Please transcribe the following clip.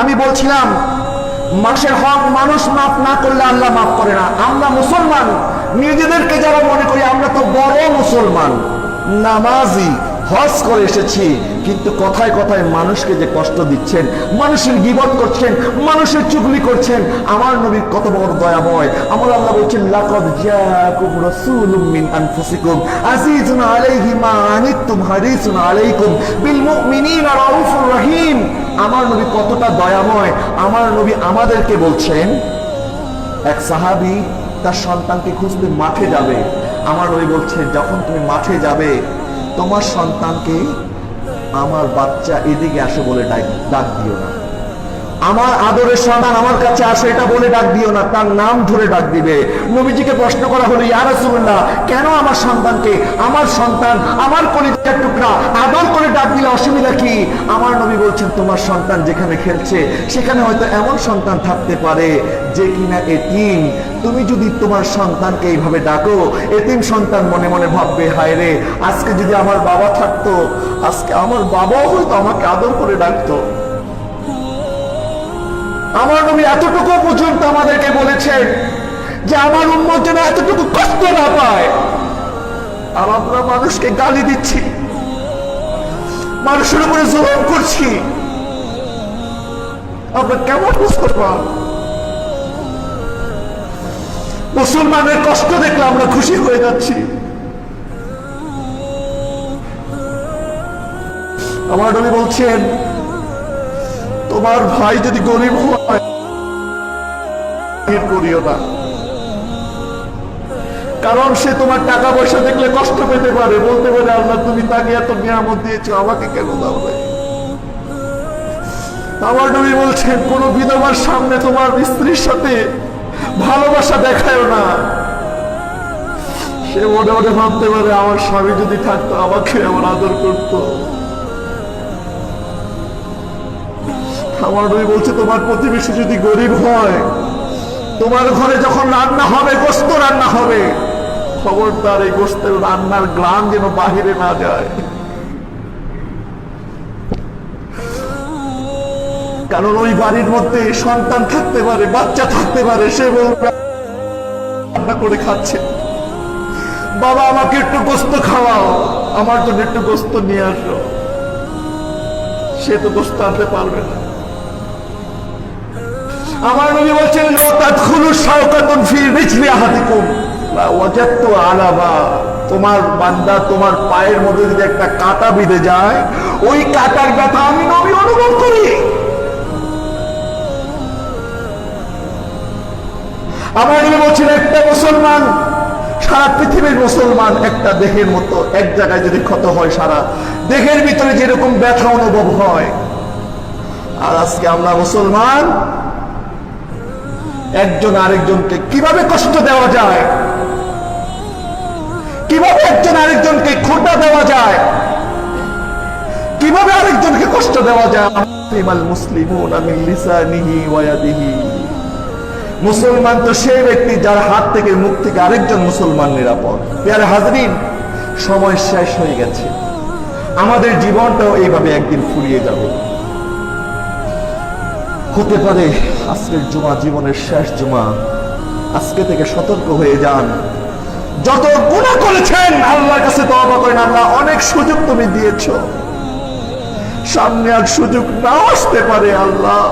আমি বলছিলাম মাসের হক মানুষ মাফ না করলে আল্লাহ মাফ করে না। আমরা মুসলমান নিজেদেরকে যারা মনে করি আমরা তো বড় মুসলমান, নামাজি, হজ করে এসেছি, কিন্তু কথায় কথায় মানুষকে যে কষ্ট দিচ্ছেন, মানুষের গীবত করছেন, মানুষের চুগলি করছেন। আমার নবী কত বড় দয়াময়। আমার আল্লাহ বলছেন লাকাদ জাআকুম রাসূলুম মিন আনফুসিকুম আযীজুন আলাইহি মা আনিতুম হারিসুন আলাইকুম বিল মুমিনিনা রাউফুর রহিম। আমার নবী কতটা দয়াময়। আমার নবী আমাদেরকে বলছেন, এক সাহাবী তার সন্তানকে খুঁজতে মাঠে যাবে। আমার নবী বলছে যখন তুমি মাঠে যাবে তোমার সন্তানকে আমার বাচ্চা এদিকে আসে বলে ডাক দিও না, আমার আদরের সন্তান আমার কাছে আসে এটা বলে ডাক দিও না, তার নাম ধরে ডাক দিবে। নবীজিকে প্রশ্ন করা হলো, ইয়া রাসূলুল্লাহ, কেন আমার সন্তানকে, আমার সন্তান আমার কলিজার টুকরা, আদর করে ডাক দিলে অসুবিধা কি? আমার নবী বলছেন তোমার সন্তান যেখানে খেলছে সেখানে হয়তো এমন সন্তান থাকতে পারে যে কিনা এতিম। তুমি যদি তোমার সন্তানকে এইভাবে ডাকো, এতিম সন্তান মনে মনে ভাববে, হায় রে, আজকে যদি আমার বাবা থাকতো, আজকে আমার বাবাও হয়তো আমাকে আদর করে ডাকতো। আমার নবী এতটুকু পর্যন্ত আমাদেরকে বলেছেন যে আমার উম্মত যেন এতটুকু কষ্ট না পায়। আর আমরা মানুষকে গালি দিচ্ছি, মানুষের উপরে জুলুম করছি, আমরা কেমন বুঝতে পার? মুসলমানের কষ্ট দেখলে আমরা খুশি হয়ে যাচ্ছি। আমার নবী বলছেন তোমার ভাই যদি গরিব হয় করিও না, কারণ সে তোমার টাকা পয়সা দেখলে কষ্ট পেতে পারে, বলতে পারে আল্লাহ তুমি তাকে এত নিয়ামত দিয়েছো, আমাকে কেন দাও নাই? আমার নবী বলছেন কোন বিধবার সামনে তোমার স্ত্রীর সাথে ভালোবাসা দেখায়ও না। সে মনে মনে ভাবতে পারে আমার স্বামী যদি থাকতো আমাকে এমন আদর করতো। আমার নবী বলছে তোমার প্রতিবেশী যদি গরিব হয়, তোমার ঘরে যখন রান্না হবে, গোশত রান্না হবে, খবরদার এই গোশতের রান্নার গ্রাম যেন বাহিরে না যায়। কারণ ওই বাড়ির মধ্যে সন্তান থাকতে পারে, বাচ্চা থাকতে পারে, সে বলবে রান্না করে খাচ্ছে, বাবা আমাকে একটু গোশত খাওয়াও, আমার জন্য একটু গোশত নিয়ে আসো। সে তো গোশত আনতে পারবে না। আমার নবী বলছেন তোমার বান্দা তোমার পায়ের মধ্যে যদি একটা কাঁটা বিঁধে যায়, ওই কাঁটার ব্যথা আমি নবী অনুভব করি। আমার নবী বলছেন একটা মুসলমান, সারা পৃথিবীর মুসলমান একটা দেহের মতো, এক জায়গায় যদি ক্ষত হয় সারা দেহের ভিতরে যেরকম ব্যথা অনুভব হয়। আর আজকে আমরা মুসলমান একজন আরেকজনকে কিভাবে কষ্ট দেওয়া যায়, কিভাবে একজন আরেকজনকে খোঁটা দেওয়া যায়, কিভাবে আরেকজনকে কষ্ট দেওয়া যায়। মুসলমান তো সেই ব্যক্তি যার হাত থেকে, মুখ থেকে আরেকজন মুসলমান নিরাপদ। প্রিয় হাজরিন, সময় শেষ হয়ে গেছে, আমাদের জীবনটাও এইভাবে একদিন ফুরিয়ে যাবে। হতে পারে আজকের জুমা জীবনের শেষ জুমা। আজকে থেকে সতর্ক হয়ে যান, যত গুনাহ করেছেন আল্লাহর কাছে তওবা করেন। আল্লাহ অনেক সুযোগ তুমি দিয়েছো, সামনে আর সুযোগ না আসতে পারে। আল্লাহ